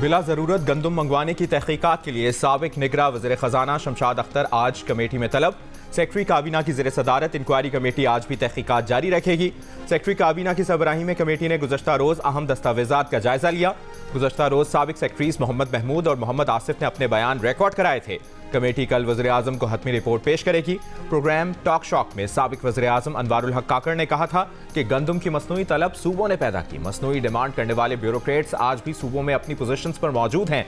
बिला ज़रूरत गंदम मंगवाने की तहकीकात के लिए साबिक निगरान वज़ीर ख़जाना शमशाद अख्तर आज कमेटी में तलब। सेक्रेटरी काबीना की ज़ेर सदारत इंक्वायरी कमेटी आज भी तहकीकात जारी रखेगी। सेक्रेटरी काबीना की सरबराही में कमेटी ने गुज़श्ता रोज़ अहम दस्तावेज़ात का जायज़ा लिया। गुज़श्ता रोज़ साबिक सेक्रेटरीज मोहम्मद महमूद और मोहम्मद आसिफ ने अपने बयान रिकॉर्ड कराए थे। कमेटी कल वज़ीर आज़म को हतमी रिपोर्ट पेश करेगी। प्रोग्राम टॉक शॉक में साबिक वज़ीर आज़म अनवारुल हक काकड़ ने कहा था कि गंदम की मसनूई तलब सूबों ने पैदा की। मसनूई डिमांड करने वाले ब्यूरोक्रेट्स आज भी सूबों में अपनी पोजीशंस पर मौजूद हैं।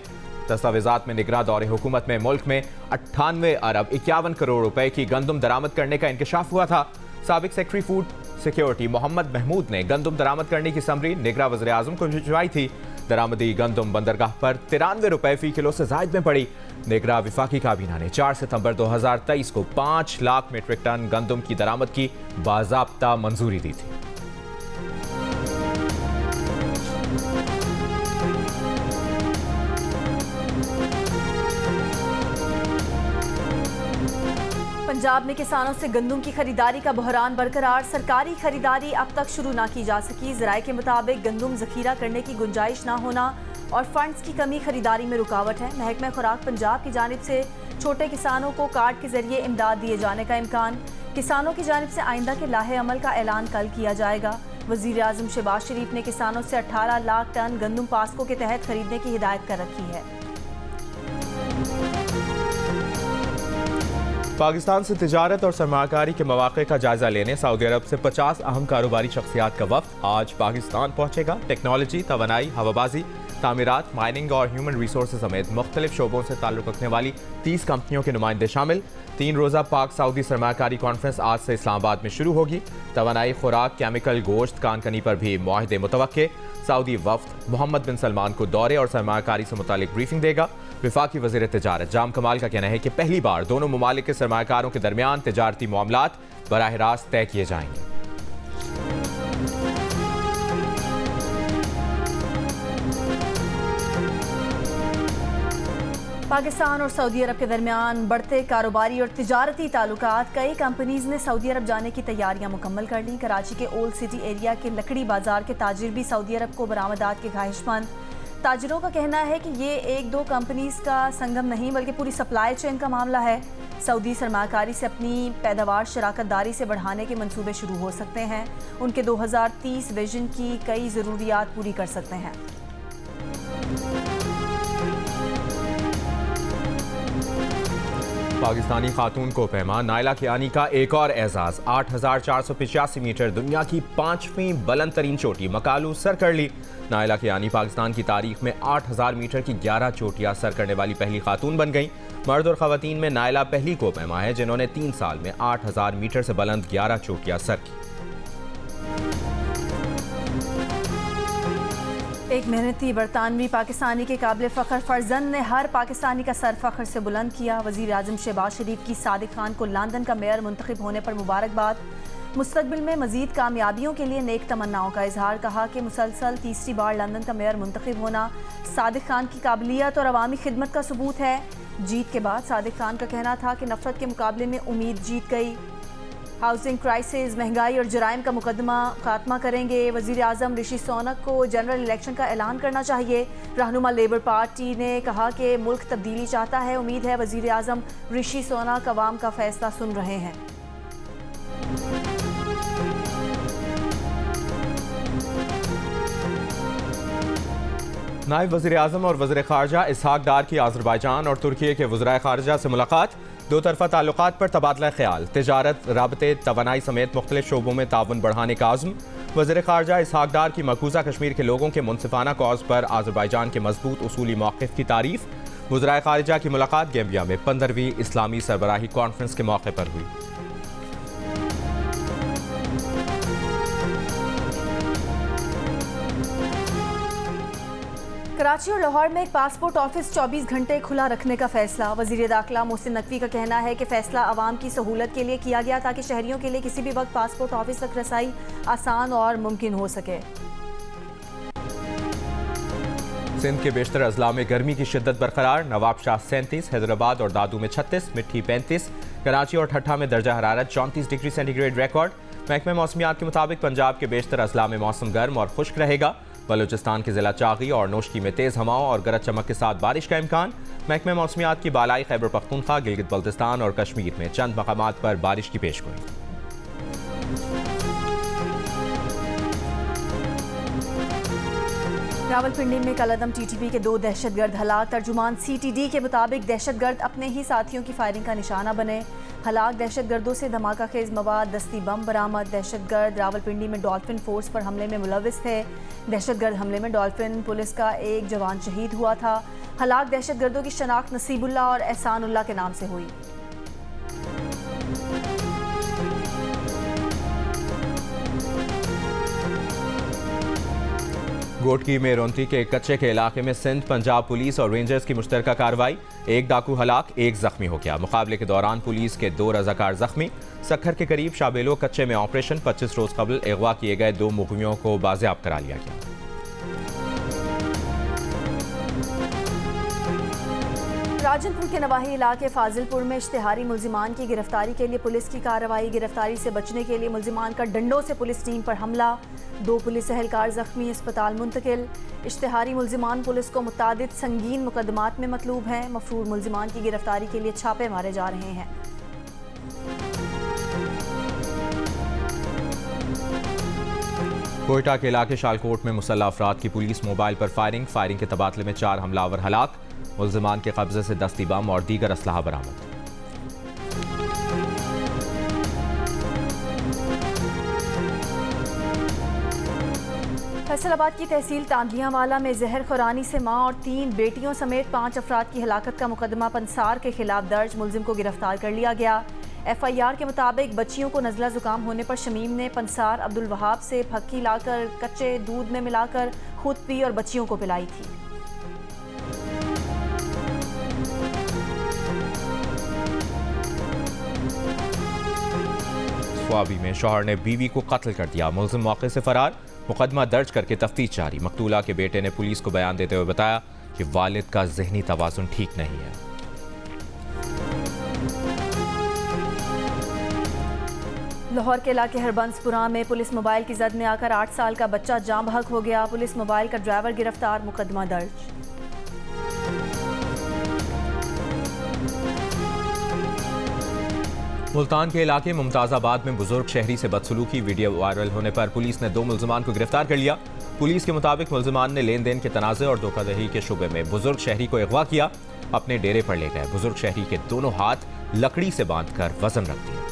दस्तावेजात में निगरान दौरे हुकूमत में मुल्क में 98 अरब 51 करोड़ रुपए की गंदम दरामद करने का इंकशाफ हुआ था। साबिक secretary food security Mohammad Mahmood ने गंदम दरामद करने की समरी निगरान वज़ीर आज़म को भिजवाई थी। दरामदी गंदम बंदरगाह पर 93 रुपए फी किलो से जायद में पड़ी। निगरान विफाकी काबीना ने 4 सितंबर 2023 को 5 लाख मीट्रिक टन गंदम की दरामद की बाज़ाब्ता मंजूरी दी थी। पंजाब में किसानों से गंदम की खरीदारी का बहरान बरकरार। सरकारी खरीदारी अब तक शुरू ना की जा सकी। ज़राए के मुताबिक गंदम ज़ख़ीरा करने की गुंजाइश ना होना और फंड्स की कमी खरीदारी में रुकावट है। महकमा खुराक पंजाब की जानिब से छोटे किसानों को कार्ड के जरिए इमदाद दिए जाने का इम्कान। किसानों की जानिब से आइंदा के लाहे अमल का ऐलान कल किया जाएगा। वज़ीर आज़म शहबाज शरीफ ने किसानों से 18 लाख टन गंदम पास्को के तहत खरीदने की हिदायत कर रखी है। पाकिस्तान से तिजारत और सरमाकारी के मौक़े का जायजा लेने सऊदी अरब से 50 अहम कारोबारी शख्सियात का वफ़द आज पाकिस्तान पहुँचेगा। टेक्नोलॉजी, तवानाई, हवाबाजी, तामीरात, माइनिंग और ह्यूमन रिसोर्स समेत मुख्तलिफ शोबों से ताल्लुक़ रखने वाली 30 कंपनियों के नुमाइंदे शामिल। 3 रोज़ा पाक सऊदी सरमाकारी कॉन्फ्रेंस आज से इस्लामाबाद में शुरू होगी। तवानाई, खुराक, केमिकल, गोश्त, कानकनी पर भी मुआहदे मुतवक्के। सऊदी वफ़द मोहम्मद बिन सलमान को दौरे और सरमाकारी से मुतालिक ब्रीफिंग देगा। विफाकी वज़ीर तिजारत जाम कमाल का कहना है कि पहली बार दोनों ममालिक के सरमाकारों के दरमियान तिजारती मामलात बराह रास्त तय किए जाएंगे। पाकिस्तान और सऊदी अरब के दरमियान बढ़ते कारोबारी और तिजारती ताल्लुकात। कई कंपनीज ने सऊदी अरब जाने की तैयारियां मुकम्मल कर ली। कराची के ओल्ड सिटी एरिया के लकड़ी बाजार के ताजिर भी सऊदी अरब को बरामदात के ख्वाहिशमंद। ताजिरों का कहना है कि ये 1-2 कंपनीज का संगम नहीं बल्कि पूरी सप्लाई चेन का मामला है। सऊदी सरमाकारी से अपनी पैदावार शराकत दारी से बढ़ाने के मंसूबे शुरू हो सकते हैं। उनके 2030 विजन की कई ज़रूरियात पूरी कर सकते हैं। पाकिस्तानी खातून को पैमा नायला कियानी का एक और एजाज। 8,485 मीटर दुनिया की 5वीं बुलंद तरीन चोटी मकालू सर कर ली। नायला कियानी पाकिस्तान की तारीख में 8,000 मीटर की 11 चोटियां सर करने वाली पहली खातून बन गई। मर्द और खवातीन में नायला पहली को पैमा है जिन्होंने 3 साल में 8,000 मीटर से बुलंद 11 चोटियां सर की। एक मेहनती बरतानवी पाकिस्तानी के काबिल फ़ख्र फर्जंद ने हर पाकिस्तानी का सर फ़ख्र से बुलंद किया। वज़ीर आज़म शहबाज शरीफ की सादिक खान को लंदन का मेयर मुंतखब होने पर मुबारकबाद। मुस्तक़बिल में मज़ीद कामयाबियों के लिए नेक तमन्नाओं का इजहार। कहा कि मुसलसल तीसरी बार लंदन का मेयर मुंतखब होना सादिक खान की काबिलियत और अवामी खिदमत का सबूत है। जीत के बाद सादिक खान का कहना था कि नफ़रत के मुकाबले में उम्मीद जीत गई। हाउसिंग क्राइसिस, महंगाई और जराइम का मुकदमा खात्मा करेंगे। वज़ीर आज़म ऋषि सुनक को जनरल इलेक्शन का ऐलान करना चाहिए। रहनुमा लेबर पार्टी ने कहा कि मुल्क तब्दीली चाहता है। उम्मीद है वज़ीर आज़म ऋषि सुनक अवाम का फैसला सुन रहे हैं। नायब वज़ीर आज़म और वज़ीर ख़ारजा इसहाक डार की अज़रबैजान और तुर्की के वज़राए ख़ारजा से मुलाकात। 2 तरफ़ा ताल्लुक़ात पर तबादला ख्याल। तिजारत, राबते, तवानाई समेत मुख्तलिफ शोबों में ताउन बढ़ाने का आज़म। वज़ीर ख़ारजा इसहाक डार की मकबूजा कश्मीर के लोगों के मुनसिफाना कॉज पर अज़रबैजान के मजबूत उसूली मौक़िफ़ की तारीफ़। वज़राए ख़ारजा की मुलाकात गैम्बिया में 15वीं इस्लामी सरबराही कॉन्फ्रेंस के मौके पर हुई। कराची और लाहौर में एक पासपोर्ट ऑफिस 24 घंटे खुला रखने का फैसला। वज़ीर दाखिला मोहसिन नकवी का कहना है कि फैसला आवाम की सहूलत के लिए किया गया ताकि शहरियों के लिए किसी भी वक्त पासपोर्ट ऑफिस तक रसाई आसान और मुमकिन हो सके। सिंध के बेशतर अजला में गर्मी की शिद्दत बरकरार। नवाबशाह 37, हैदराबाद और दादू में 36, मिट्टी 35, कराची और ठट्ठा में दर्जा हरारत 34 डिग्री सेंटीग्रेड रिकॉर्ड। महकमे मौसमियात के मुताबिक पंजाब के बेशतर अजला में मौसम गर्म और खुश्क रहेगा। बलूचिस्तान के जिला चागी और नोशकी में तेज हवाओं और गरज चमक के साथ बारिश का इम्कान। महकमे मौसमियात की बालाई खैबर पख्तूनख्वा, गिलगित बल्तिस्तान और कश्मीर में चंद मकामात पर बारिश की पेशगोई। रावलपिंडी में कलअदम टीटीपी के 2 दहशतगर्द हलाक। तर्जुमान सीटीडी के मुताबिक दहशतगर्द अपने ही साथियों की फायरिंग का निशाना बने। हलाक दहशतगर्दों से धमाका खेज मवाद, दस्ती बम बरामद। दहशतगर्द रावलपिंडी में डॉल्फिन फोर्स पर हमले में मुलविस थे। दहशतगर्द हमले में डॉल्फिन पुलिस का एक जवान शहीद हुआ था। हलाक दहशतगर्दों की शनाख्त नसीबुल्लाह और एहसानुल्लाह के नाम से हुई। गोटकी में रोंती के कच्चे के इलाके में सिंध पंजाब पुलिस और रेंजर्स की मुश्तरका कार्रवाई। एक डाकू हलाक, एक जख्मी हो गया। मुकाबले के दौरान पुलिस के 2 रजाकार जख्मी। सक्खर के करीब शाबेलो कच्चे में ऑपरेशन। 25 रोज कबल अगवा किए गए 2 मुग़वियों को बाजियाब करा लिया गया। राजनपुर के नवाही इलाके फाजिलपुर में इश्तिहारी मुल्जिमान की गिरफ्तारी के लिए पुलिस की कार्रवाई। गिरफ्तारी से बचने के लिए मुल्जिमान का डंडों से पुलिस टीम पर हमला। 2 पुलिस एहलकार जख्मी, अस्पताल मुंतकिल। इश्तिहारी मुल्जिमान पुलिस को मुतादिद संगीन मुकदमात में मतलूब हैं। मफरूर मुल्जिमान की गिरफ्तारी के लिए छापे मारे जा रहे हैं। कोयटा के इलाके शालकोट में मुसल्लह अफराद की पुलिस मोबाइल पर फायरिंग के तबादले में 4 हमलावर हलाक। मुल्जिमान के कब्जे से दस्ती बम और दीगर असलहा बरामद। फैसलाबाद की तहसील तांदियावाला में जहर खुरानी से मां और 3 बेटियों समेत 5 अफराद की हलाकत का मुकदमा पंसार के खिलाफ दर्ज। मुल्जिम को गिरफ्तार कर लिया गया। FIR के मुताबिक बच्चियों को नज़ला जुकाम होने पर शमीम ने पंसार अब्दुल वहाब से फक्की लाकर कच्चे दूध में मिलाकर खुद पी और बच्चियों को पिलाई थी। स्वाबी में शौहर ने बीवी को कत्ल कर दिया। मुल्जिम मौके से फरार। मुकदमा दर्ज करके तफ्तीश जारी। मकतूला के बेटे ने पुलिस को बयान देते हुए बताया कि वालिद का ज़हनी तवाज़ुन ठीक नहीं है। लाहौर के इलाके हरबंसपुरा में पुलिस मोबाइल की जद में आकर 8 साल का बच्चा जाम बहक हो गया। पुलिस मोबाइल का ड्राइवर गिरफ्तार, मुकदमा दर्ज। मुल्तान के इलाके मुमताज़ाबाद में बुजुर्ग शहरी से बदसलूकी। वीडियो वायरल होने पर पुलिस ने 2 मुल्जिमान को गिरफ्तार कर लिया। पुलिस के मुताबिक मुल्जिमान ने लेन देन के तनाज़े और धोखाधड़ी के शुबे में बुजुर्ग शहरी को अगवा किया, अपने डेरे पर ले गए। बुजुर्ग शहरी के दोनों हाथ लकड़ी से बांधकर वजन रख दिया।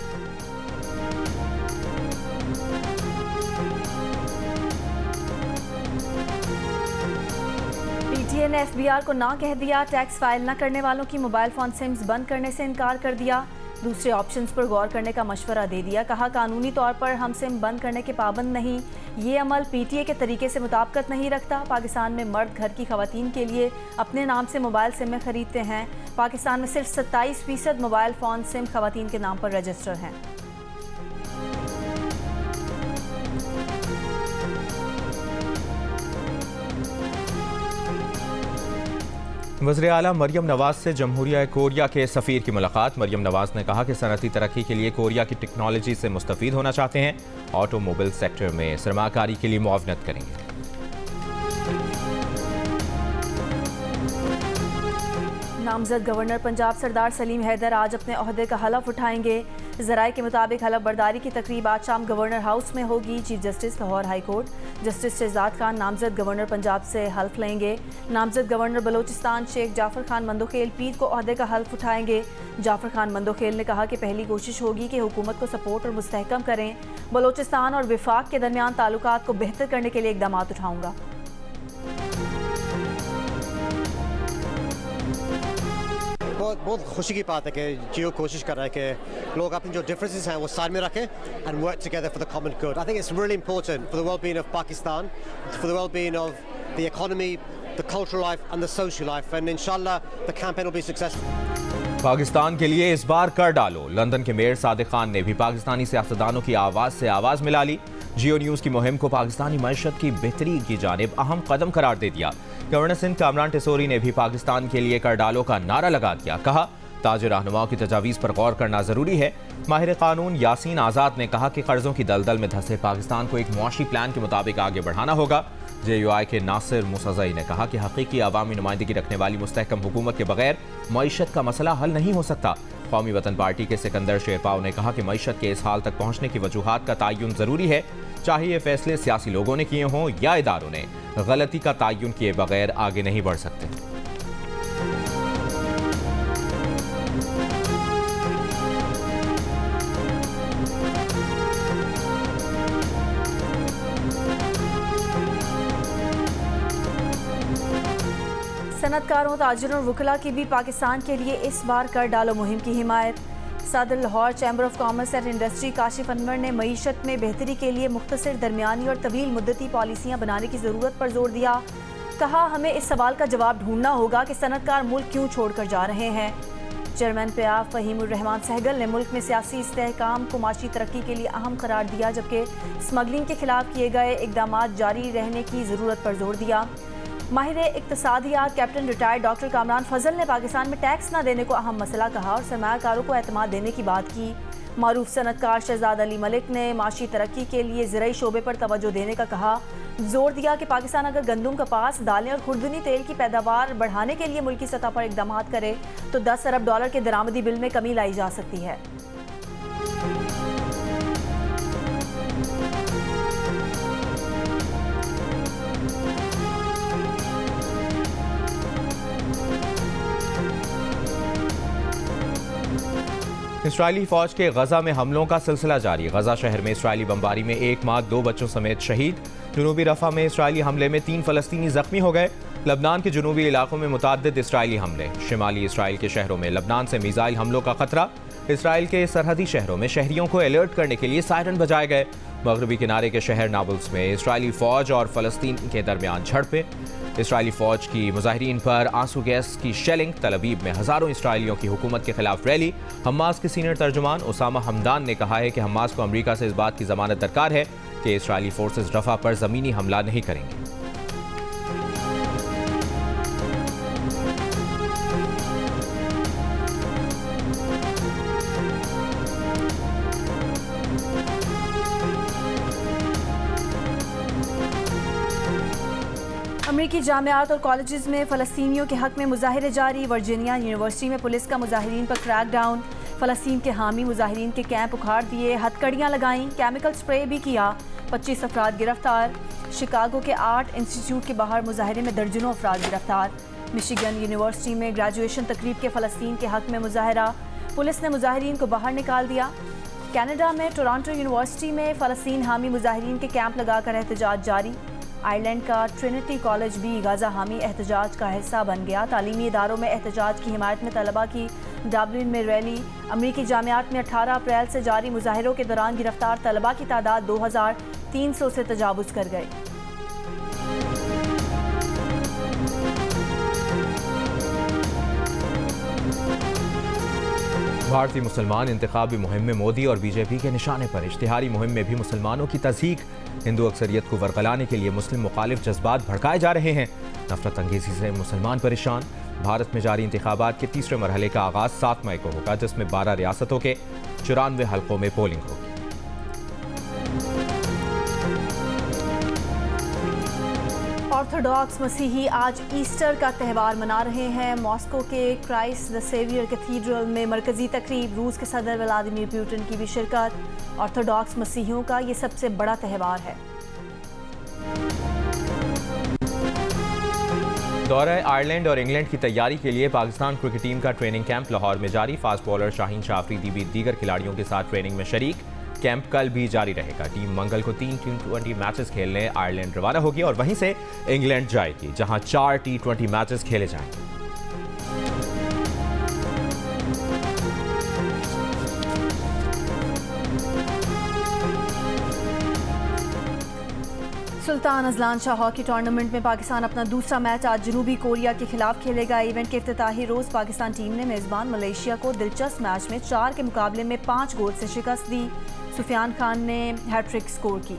PTA ने FBR को ना कह दिया। टैक्स फाइल न करने वालों की मोबाइल फ़ोन सिम्स बंद करने से इनकार कर दिया। दूसरे ऑप्शंस पर गौर करने का मशवरा दे दिया। कहा कानूनी तौर पर हम सिम बंद करने के पाबंद नहीं। ये अमल PTA के तरीके से मुताबिकत नहीं रखता। पाकिस्तान में मर्द घर की खवातीन के लिए अपने नाम से मोबाइल सिम खरीदते हैं। पाकिस्तान में सिर्फ 27% मोबाइल फ़ोन सिम खवातीन के नाम पर रजिस्टर हैं। वज़ीर आला मरियम नवाज से जमहूरिया कोरिया के सफ़ीर की मुलाकात। मरियम नवाज ने कहा कि सनअती तरक्की के लिए कोरिया की टेक्नोलॉजी से मुस्तफ़ीद होना चाहते हैं। ऑटोमोबाइल सेक्टर में सरमाकारी के लिए मुआवनत करेंगे। नामजद गवर्नर पंजाब सरदार सलीम हैदर आज अपने ओहदे का हलफ उठाएंगे। ज़राए के मुताबिक हलफ बर्दारी की तकरीब आज शाम गवर्नर हाउस में होगी। Chief justice Lahore high court justice Shahzad Khan नामजद गवर्नर पंजाब से हल्फ लेंगे। नामजद गवर्नर बलोचिस्तान शेख जाफर खान मंदोखेल पीर को ओहदे का हल्फ उठाएंगे। जाफर खान मंदोखेल ने कहा कि पहली कोशिश होगी कि हुकूमत को सपोर्ट और मुस्तहकम करें। बलोचिस्तान और विफाक के दरमियान ताल्लुकात को बेहतर करने के लिए इकदाम उठाऊंगा। बहुत खुशी की बात है कि जियो कोशिश कर रहा है कि लोग अपनी जो डिफरेंसेस हैं वो साइड में रखें and work together for the common good. I think it's really important for the well-being of Pakistan, for the well-being of the economy, the cultural life and the social life, and इंशाल्लाह the campaign will be successful. Pakistan के लिए इस बार कर डालो। London के mayor Sadiq Khan ने भी पाकिस्तानी सियासतदानों की आवाज़ से आवाज़ मिला ली। जियो न्यूज़ की मुहिम को पाकिस्तानी मईशत की बेहतरी की जानिब अहम कदम करार दे दिया। गवर्नर सिंध कामरान टिसोरी ने भी पाकिस्तान के लिए कर डालो का नारा लगा दिया। कहा ताज रहनुमाओं की तजावीज़ पर गौर करना ज़रूरी है। माहिर कानून यासीन आज़ाद ने कहा कि कर्ज़ों की दलदल में धंसे पाकिस्तान को एक मुआशी प्लान के मुताबिक आगे बढ़ाना होगा। JUI के नासिर मुसज़ई ने कहा कि हकीकी अवामी नुमाइंदगी रखने वाली मुस्तहकम हुकूमत के बगैर मईशत का मसला हल नहीं हो सकता। कौमी वतन पार्टी के सिकंदर शेरपाव ने कहा कि मईशत के इस हाल तक पहुंचने की वजूहात का तयन ज़रूरी है, चाहे ये फैसले सियासी लोगों ने किए हों या इदारों ने, गलती का तयन किए बगैर आगे नहीं बढ़ सकते। सनतकारों, ताजिरों और वकला की भी पाकिस्तान के लिए इस बार कर डालो मुहिम की हिमायत। सदर Lahore chamber of commerce and industry Kashif Anwar ने मईशत में बेहतरी के लिए मुख्तसर, दरमियानी और तवील मुद्दती पॉलिसियाँ बनाने की ज़रूरत पर जोर दिया। कहा, हमें इस सवाल का जवाब ढूंढना होगा कि सनतकार मुल्क क्यों छोड़ कर जा रहे हैं। चेयरमैन PIAF फ़हीमुर रहमान सहगल ने मुल्क में सियासी इस्तेहकाम को माशी तरक्की के लिए अहम करार दिया, जबकि स्मगलिंग के खिलाफ किए गए इकदाम जारी रहने की ज़रूरत पर जोर दिया। माहिर इक्तसादियात कैप्टन रिटायर्ड डॉक्टर कामरान फजल ने पाकिस्तान में टैक्स न देने को अहम मसला कहा और सरमायाकारों को एतमाद देने की बात की। मारूफ सनतकार शहजाद अली मलिक ने माशी तरक्की के लिए ज़राई शोबे पर तवज्जो देने का कहा। जोर दिया कि पाकिस्तान अगर गंदम, कपास, दालें और खुर्दनी तेल की पैदावार बढ़ाने के लिए मुल्की सतह पर इकदाम करे तो $10 अरब के दरामदी बिल में कमी लाई जा सकती है। इसराइली फौज के गजा में हमलों का सिलसिला जारी। गजा शहर में इसराइली बमबारी में 1 माँ 2 बच्चों समेत शहीद। जनूबी रफा में इसराइली हमले में 3 फलस्तीनी जख्मी हो गए। लबनान के जनूबी इलाकों में मुतअद्दिद इसराइली हमले। शिमाली इसराइल के शहरों में लबनान से मिसाइल हमलों का खतरा। इसराइल के सरहदी शहरों में शहरियों को अलर्ट करने के लिए सायरन बजाए गए। मगरबी किनारे के शहर नाबुल्स में इसराइली फौज और फलस्तीन के दरमियान झड़पें। इसराइली फौज की मुजाहिरीन पर आंसू गैस की शेलिंग। तल अवीव में हजारों इसराइलियों की हुकूमत के खिलाफ रैली। हमास के सीनियर तर्जुमान उसामा हमदान ने कहा है कि हमास को अमरीका से इस बात की जमानत दरकार है कि इसराइली फोर्सेस रफा पर जमीनी हमला नहीं करेंगे। अमरीकी जामियात और कॉलेजेस में फ़लस्तीनियों के हक़ में मुजाहिरे जारी। वर्जीनिया यूनिवर्सिटी में पुलिस का मुजाहिरीन पर क्रैकडाउन। फ़लस्तीन के हामी मुजाहिरीन के कैंप उखाड़ दिए, हथकड़ियाँ लगाईं, केमिकल स्प्रे भी किया। 25 अफराद गिरफ्तार। शिकागो के आर्ट इंस्टीट्यूट के बाहर मुजाहिरे में दर्जनों अफराद गिरफ्तार। मिशिगन यूनिवर्सिटी में ग्रेजुएशन तकरीब के फ़लस्तीन के हक़ में मुजाहरा। पुलिस ने मुजाहिरीन को बाहर निकाल दिया। कनाडा में टोरंटो यूनिवर्सिटी में फ़लस्तीन हामी मुजाहिरीन के कैंप लगाकर एहतजाज जारी। आयरलैंड का ट्रिनिटी कॉलेज भी गाज़ा हामी एहतजाज का हिस्सा बन गया। तालीमी इदारों में एहतजाज की हिमायत में तलबा की डबलिन में रैली। अमरीकी जामियात में 18 अप्रैल से जारी मुजाहिरों के दौरान गिरफ्तार तलबा की तादाद 2300 से तजावुज़ कर गई। भारतीय मुसलमान इंतखाबी मुहिम में मोदी और बीजेपी के निशाने पर। इश्तिहारी मुहिम में भी मुसलमानों की तज़हीक। हिंदू अक्सरियत को वरगलाने के लिए मुस्लिम मुखालिफ जज्बात भड़काए जा रहे हैं। नफरत अंगेजी से मुसलमान परेशान। भारत में जारी इंतखाबात के तीसरे मरहले का आगाज 7 मई को होगा, जिसमें 12 रियासतों के 94 हल्कों में पोलिंग होगी। ऑर्थोडॉक्स मसीही आज ईस्टर का त्यौहार मना रहे हैं। मॉस्को के क्राइस्ट द सेवियर कैथीड्रल में मरकजी तकरीब। रूस के सदर व्लादिमीर पुतिन की भी शिरकत। ऑर्थोडॉक्स मसीहियों का ये सबसे बड़ा त्यौहार है। दौरे आयरलैंड और इंग्लैंड की तैयारी के लिए पाकिस्तान क्रिकेट टीम का ट्रेनिंग कैंप लाहौर में जारी। फास्ट बॉलर शाहीन शाह अफरीदी भी दीगर खिलाड़ियों के साथ ट्रेनिंग में शरीक। कैंप कल भी जारी रहेगा। टीम मंगल को 3 T20 मैचेस खेलने आयरलैंड रवाना होगी और वहीं से इंग्लैंड जाएगी, जहां 4 T20 मैचेस खेले जाएंगे। Sultan Azlan Shah hockey tournament में पाकिस्तान अपना दूसरा मैच आज जनूबी कोरिया के खिलाफ खेलेगा। इवेंट के इफ्तिताही रोज पाकिस्तान टीम ने मेजबान मलेशिया को दिलचस्प मैच में 4 के मुकाबले में 5 गोल से शिकस्त दी। सुफियान खान ने हैट्रिक स्कोर की।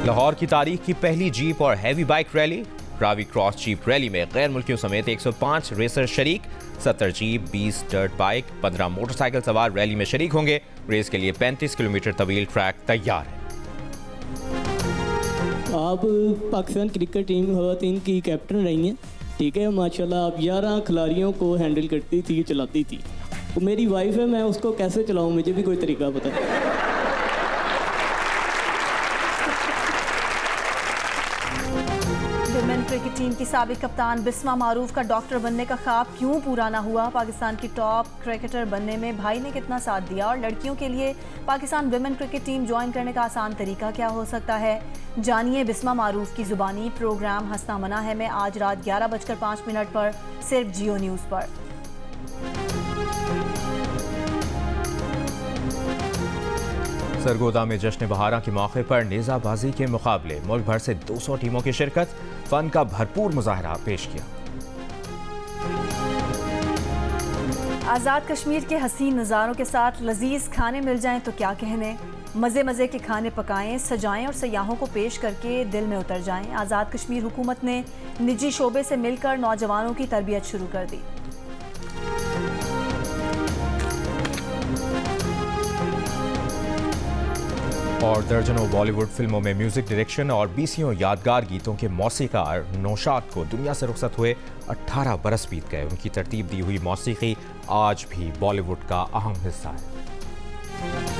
लाहौर की तारीख की पहली जीप और heavy bike rally. Ravi cross jeep rally में गैर मुल्कियों समेत 105 रेसर शरीक। 70 जीप, 20 डर्ट बाइक, 15 मोटरसाइकिल सवार रैली में शरीक होंगे। रेस के लिए 35 किलोमीटर तवील ट्रैक तैयार है। आप पाकिस्तान क्रिकेट टीम ख़वातीन की कैप्टन रही हैं, ठीक है माशाल्लाह। आप 11 खिलाड़ियों को हैंडल करती थी, चलाती थी। तो मेरी वाइफ है, मैं उसको कैसे चलाऊँ, मुझे भी कोई तरीका पता नहीं। विमेन क्रिकेट टीम की साबिक कप्तान बिस्मा मारूफ का डॉक्टर बनने का ख्वाब क्यों पूरा ना हुआ? पाकिस्तान की टॉप क्रिकेटर बनने में भाई ने कितना साथ दिया? और लड़कियों के लिए Pakistan women cricket team join करने का आसान तरीका क्या हो सकता है? जानिए बिस्मा मारूफ की जुबानी। प्रोग्राम हंसना मना है में आज रात 11:05 पर सिर्फ जियो न्यूज़ पर। सरगोदा में जश्न बहारा के मौके पर नेज़ाबाजी के मुकाबले, मुल्क भर से 200 टीमों की शिरकत, फन का भरपूर मुजाहरा पेश किया। आज़ाद कश्मीर के हसीन नज़ारों के साथ लजीज खाने मिल जाएं तो क्या कहने। मज़े मज़े के खाने पकाएं, सजाएं और सयाहों को पेश करके दिल में उतर जाएं। आज़ाद कश्मीर हुकूमत ने निजी शोबे से मिलकर नौजवानों की तरबियत शुरू कर दी। और दर्जनों बॉलीवुड फिल्मों में म्यूजिक डायरेक्शन और 20 यादगार गीतों के मौसीकार नौशाद को दुनिया से रुखसत हुए 18 बरस बीत गए। उनकी तरतीब दी हुई मौसीकी आज भी बॉलीवुड का अहम हिस्सा है।